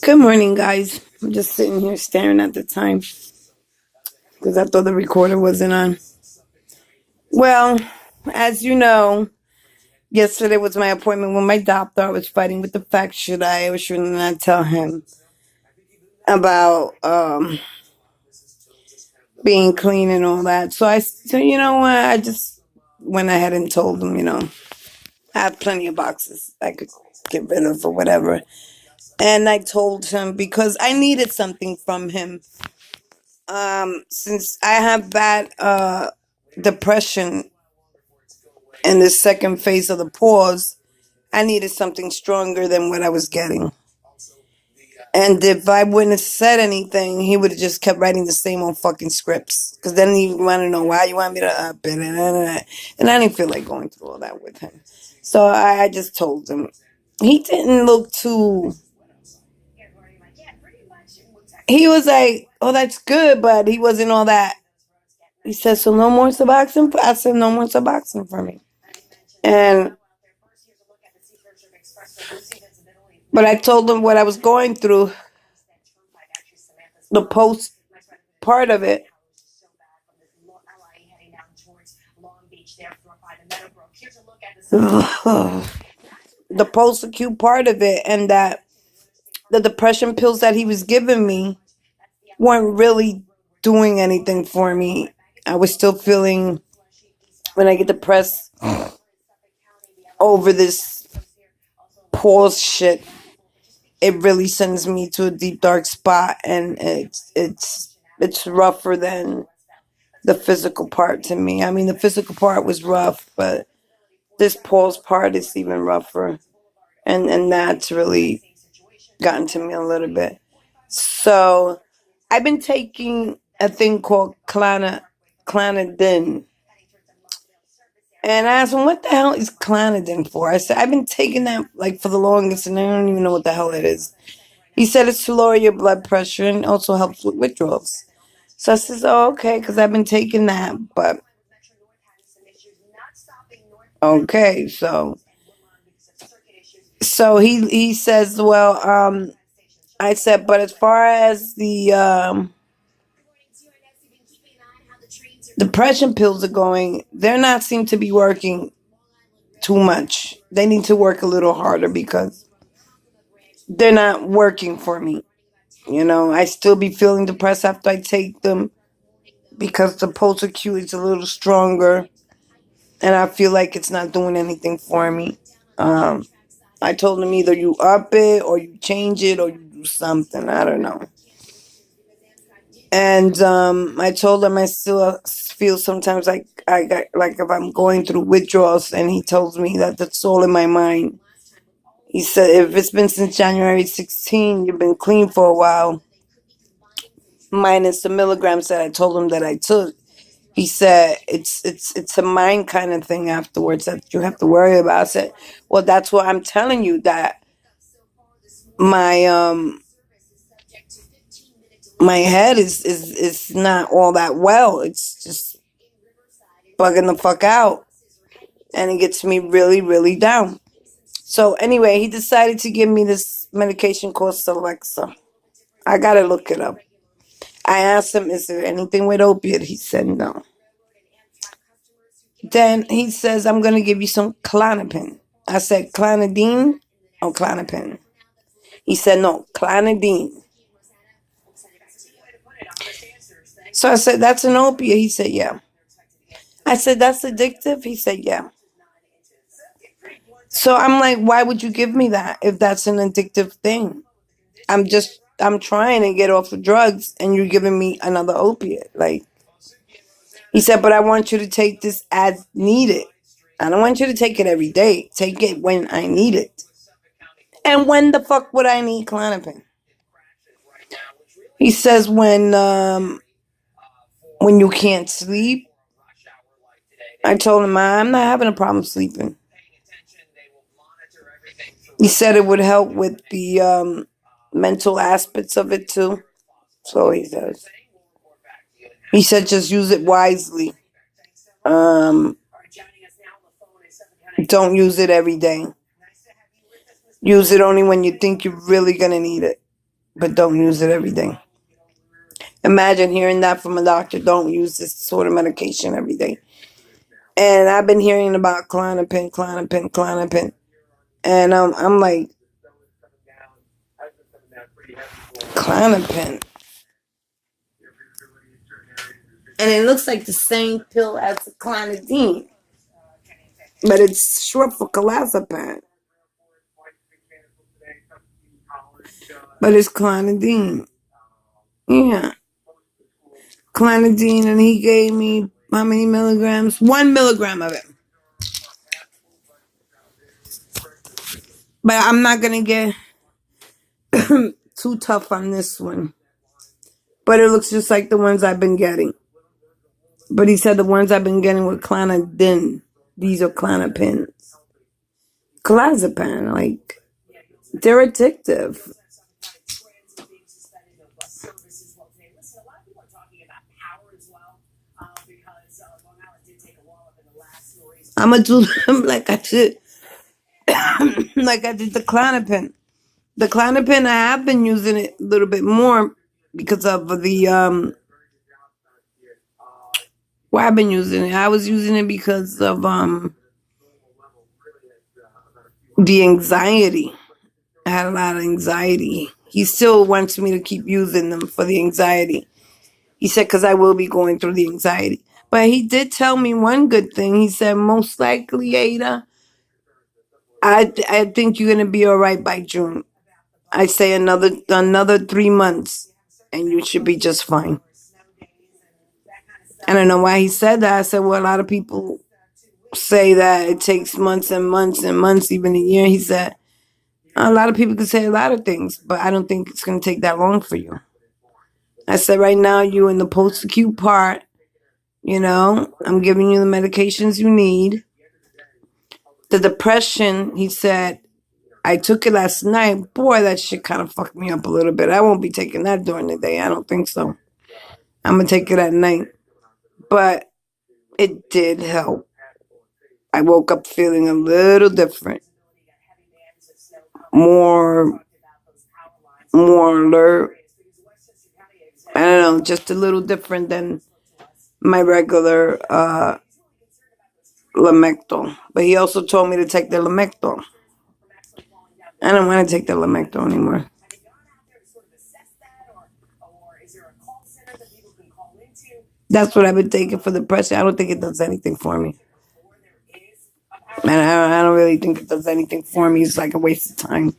Good morning, guys. I'm just sitting here staring at the time because I thought the recorder wasn't on. Well, as you know, yesterday was my appointment with my doctor. I was fighting with the fact should I or should not tell him about being clean and all that. So you know what? I just went ahead and told him, I have plenty of boxes I could get rid of or whatever. And I told him because I needed something from him. Since I have bad depression in the second phase of the pause, I needed something stronger than what I was getting. And if I wouldn't have said anything, he would have just kept writing the same old fucking scripts. Because then he want to know why you want me to up it. And I didn't feel like going through all that with him. So I just told him. He didn't look too... He was like, oh, that's good, but he wasn't all that. He said, so no more Suboxone? I said, no more Suboxone for me. But I told him what I was going through, the post part of it. The post-acute part of it, and that the depression pills that he was giving me weren't really doing anything for me. I was still feeling, when I get depressed over this pause shit, it really sends me to a deep dark spot, and it's rougher than the physical part to me. I mean, the physical part was rough, but this pause part is even rougher, and that's really gotten to me a little bit. So I've been taking a thing called Clonidine. And I asked him, what the hell is Clonidine for? I said, I've been taking that like for the longest and I don't even know what the hell it is. He said it's to lower your blood pressure and also helps with withdrawals. So I says, oh, okay, because I've been taking that. But, okay, so he says, well, I said, but as far as the depression pills are going, they're not seem to be working too much. They need to work a little harder because they're not working for me. I still be feeling depressed after I take them because the post-acute is a little stronger and I feel like it's not doing anything for me. I told him either you up it or you change it or you do something. I don't know. And I told him I still feel sometimes like I got like if I'm going through withdrawals, and he tells me that that's all in my mind. He said if it's been since January 16, you've been clean for a while, minus the milligrams that I told him that I took. He said it's a mind kind of thing afterwards that you have to worry about. I said, well, that's what I'm telling you, that my my head is not all that well. It's just bugging the fuck out, and it gets me really, really down. So anyway, he decided to give me this medication called Celexa. I gotta look it up. I asked him, is there anything with opiate? He said no. Then he says, I'm going to give you some Clonopin. I said, Clonidine or Clonopin? He said, no, Clonidine. So I said, that's an opiate? He said, yeah. I said, that's addictive? He said, yeah. So I'm like, why would you give me that if that's an addictive thing? I'm trying to get off the drugs and you're giving me another opiate. Like, he said, but I want you to take this as needed. I don't want you to take it every day. Take it when I need it. And when the fuck would I need Klonopin? He says when you can't sleep. I told him I'm not having a problem sleeping. He said it would help with the mental aspects of it too. So he says. He said just use it wisely. Don't use it every day. Use it only when you think you're really going to need it, but don't use it every day. Imagine hearing that from a doctor. Don't use this sort of medication every day. And I've been hearing about Klonopin. And I'm like, Klonopin. And it looks like the same pill as the clonidine. But it's short for clonazepam. But it's clonidine. Yeah. Clonidine, and he gave me how many milligrams? 1 milligram of it. But I'm not going to get too tough on this one. But it looks just like the ones I've been getting. But he said the ones I've been getting were clonidine. These are clonopins. Clonazepam, like, they're addictive. I'm going to do them like I did. Like I did the Klonopin. The Klonopin, I have been using it a little bit more because of the why I've been using it. I was using it because of the anxiety. I had a lot of anxiety. He still wants me to keep using them for the anxiety. He said, because I will be going through the anxiety. But he did tell me one good thing. He said, most likely, Ada, I think you're going to be all right by June. I say another 3 months, and you should be just fine. I don't know why he said that. I said, well, a lot of people say that it takes months and months and months, even a year. He said, a lot of people can say a lot of things, but I don't think it's going to take that long for you. I said, right now, you're in the post-acute part. You know, I'm giving you the medications you need. The depression, he said, I took it last night. Boy, that shit kind of fucked me up a little bit. I won't be taking that during the day. I don't think so. I'm going to take it at night. But it did help. I woke up feeling a little different. More alert. I don't know, just a little different than my regular Lamictal. But he also told me to take the Lamictal. I don't want to take the Lamictal anymore. That's what I've been taking for depression. I don't think it does anything for me. And I don't really think it does anything for me. It's like a waste of time.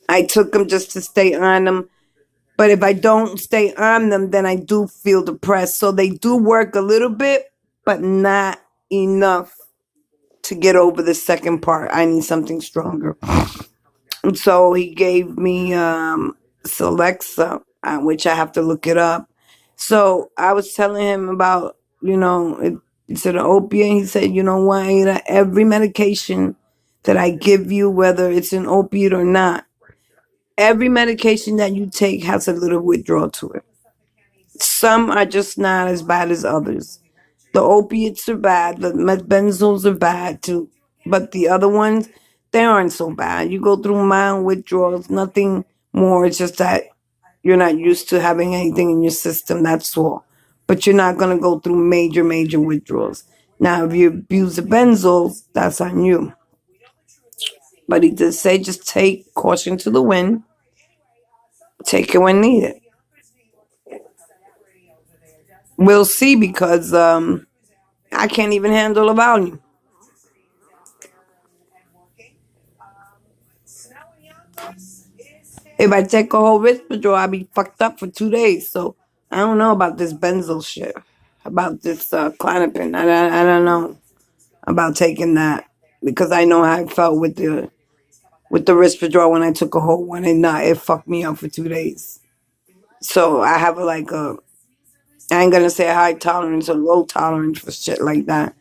I took them just to stay on them. But if I don't stay on them, then I do feel depressed. So they do work a little bit, but not enough to get over the second part. I need something stronger. And so he gave me Celexa, which I have to look it up. So I was telling him about, it's an opiate. He said, you know what, Ada, every medication that I give you, whether it's an opiate or not, every medication that you take has a little withdrawal to it. Some are just not as bad as others. The opiates are bad. The benzols are bad too. But the other ones, they aren't so bad. You go through mild withdrawals, nothing more. It's just that you're not used to having anything in your system, that's all. But you're not going to go through major withdrawals. Now, if you abuse the benzols, that's on you. But he did say just take caution to the wind. Take it when needed. We'll see, because I can't even handle the volume. If I take a whole Risperdal, I'll be fucked up for 2 days. So I don't know about this benzo shit. About this Klonopin. I don't know about taking that, because I know how I felt with the Risperdal when I took a whole one, and it fucked me up for 2 days. So I have I ain't gonna say a high tolerance or low tolerance for shit like that.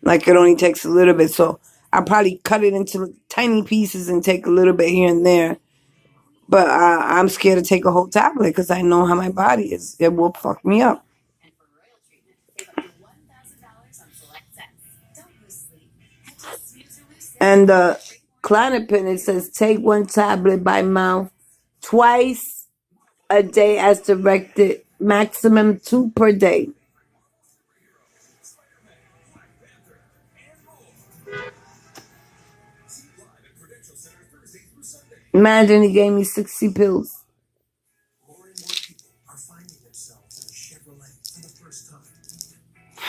Like, it only takes a little bit. So I'll probably cut it into tiny pieces and take a little bit here and there. But I'm scared to take a whole tablet because I know how my body is. It will fuck me up. And the Clonopin, it says take one tablet by mouth twice a day as directed, maximum 2 per day. Imagine he gave me 60 pills.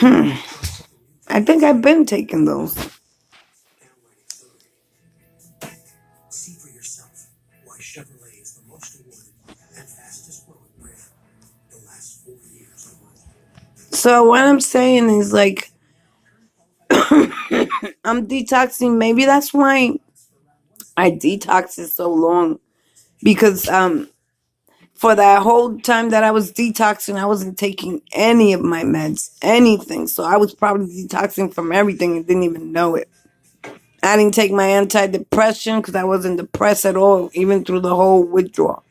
I think I've been taking those. So what I'm saying is like I'm detoxing. Maybe that's why I detoxed so long because for that whole time that I was detoxing, I wasn't taking any of my meds, anything. So I was probably detoxing from everything and didn't even know it. I didn't take my antidepressant because I wasn't depressed at all, even through the whole withdrawal.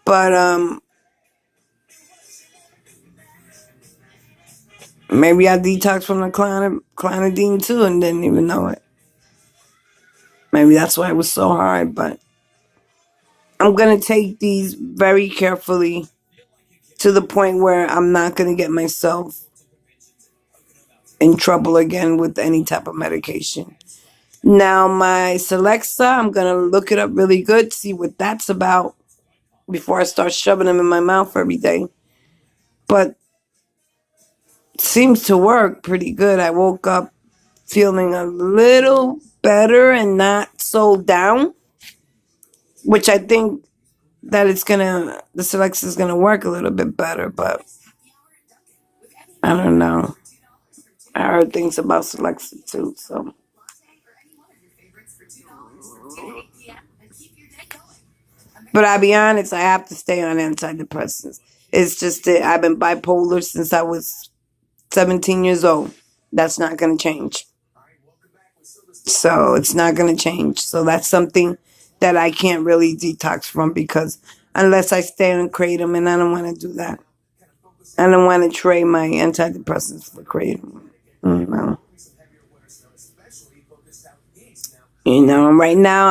But maybe I detoxed from the clonidine too and didn't even know it. Maybe that's why it was so hard. But I'm gonna take these very carefully to the point where I'm not gonna get myself in trouble again with any type of medication. Now my Celexa, I'm gonna look it up really good, see what that's about before I start shoving them in my mouth every day. But it seems to work pretty good. I woke up feeling a little better and not so down, which I think that the Celexa is gonna work a little bit better, but I don't know. I heard things about Celexa too, so. But I'll be honest, I have to stay on antidepressants. It's just that I've been bipolar since I was 17 years old. That's not going to change. So it's not going to change. So that's something that I can't really detox from because unless I stay on kratom, and I don't want to do that. I don't want to trade my antidepressants for kratom. No. Right now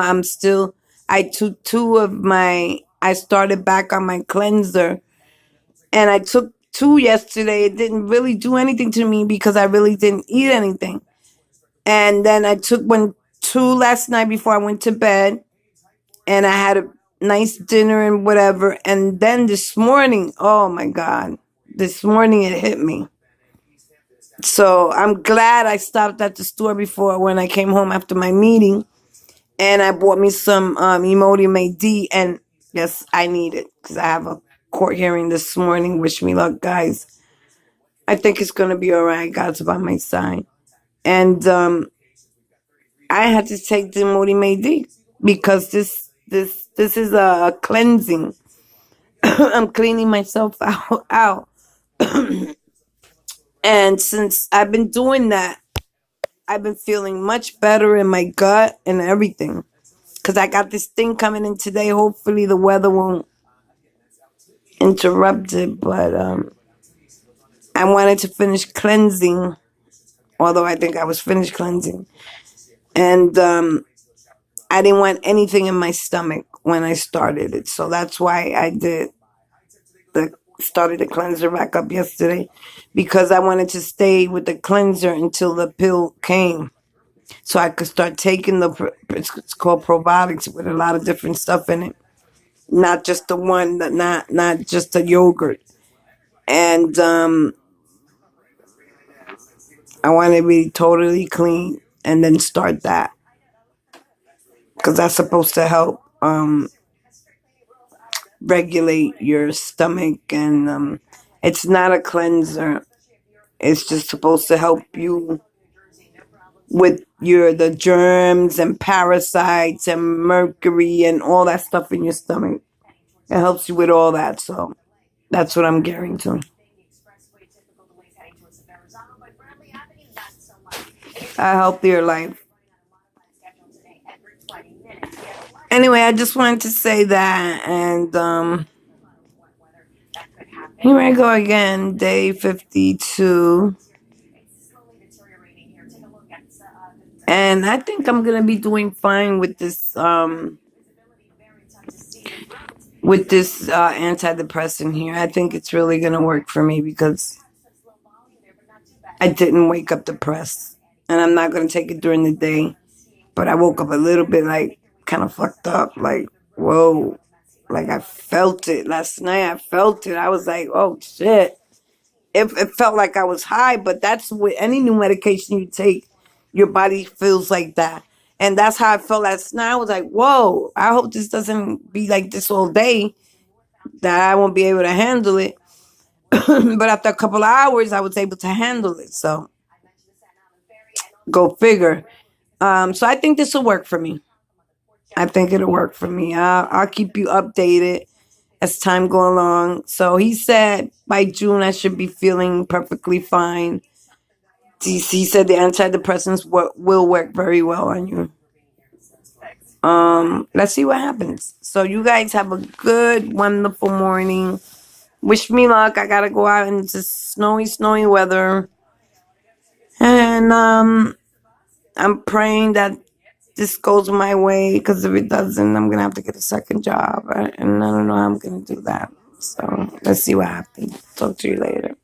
I took I started back on my cleanser and I took two yesterday. It didn't really do anything to me because I really didn't eat anything. And then I took two last night before I went to bed and I had a nice dinner and whatever. And then this morning, oh my God, this morning it hit me. So I'm glad I stopped at the store before when I came home after my meeting and I bought me some Imodium D, and yes, I need it because I have a court hearing this morning. Wish me luck, guys. I think it's gonna be all right. God's by my side, and I had to take the Imodium D because this is a cleansing. I'm cleaning myself out, and since I've been doing that, I've been feeling much better in my gut and everything. Because I got this thing coming in today. Hopefully the weather won't interrupt it. But I wanted to finish cleansing. Although I think I was finished cleansing. And I didn't want anything in my stomach when I started it. So that's why I started the cleanser back up yesterday. Because I wanted to stay with the cleanser until the pill came. So I could start taking it's called probiotics with a lot of different stuff in it. Not just the one, not just the yogurt. And I want to be totally clean and then start that. Because that's supposed to help regulate your stomach. And it's not a cleanser. It's just supposed to help you with the germs and parasites and mercury and all that stuff in your stomach. It helps you with all that. So that's what I'm getting to. A healthier life. Anyway, I just wanted to say that, and here I go again, day 52. And I think I'm gonna be doing fine with this antidepressant here. I think it's really gonna work for me because I didn't wake up depressed, and I'm not gonna take it during the day. But I woke up a little bit like kind of fucked up, like whoa, like I felt it last night. I felt it. I was like, oh shit. It felt like I was high, but that's with any new medication you take, your body feels like that. And that's how I felt last night. I was like, whoa, I hope this doesn't be like this all day, that I won't be able to handle it. But after a couple of hours, I was able to handle it. So go figure. So I think this will work for me. I think it'll work for me. I'll keep you updated as time go along. So he said by June I should be feeling perfectly fine. He said the antidepressants will work very well on you. Let's see what happens. So you guys have a good, wonderful morning. Wish me luck. I gotta go out into snowy weather, and I'm praying that this goes my way. Because if it doesn't, I'm gonna have to get a second job, and I don't know how I'm gonna do that. So let's see what happens. Talk to you later.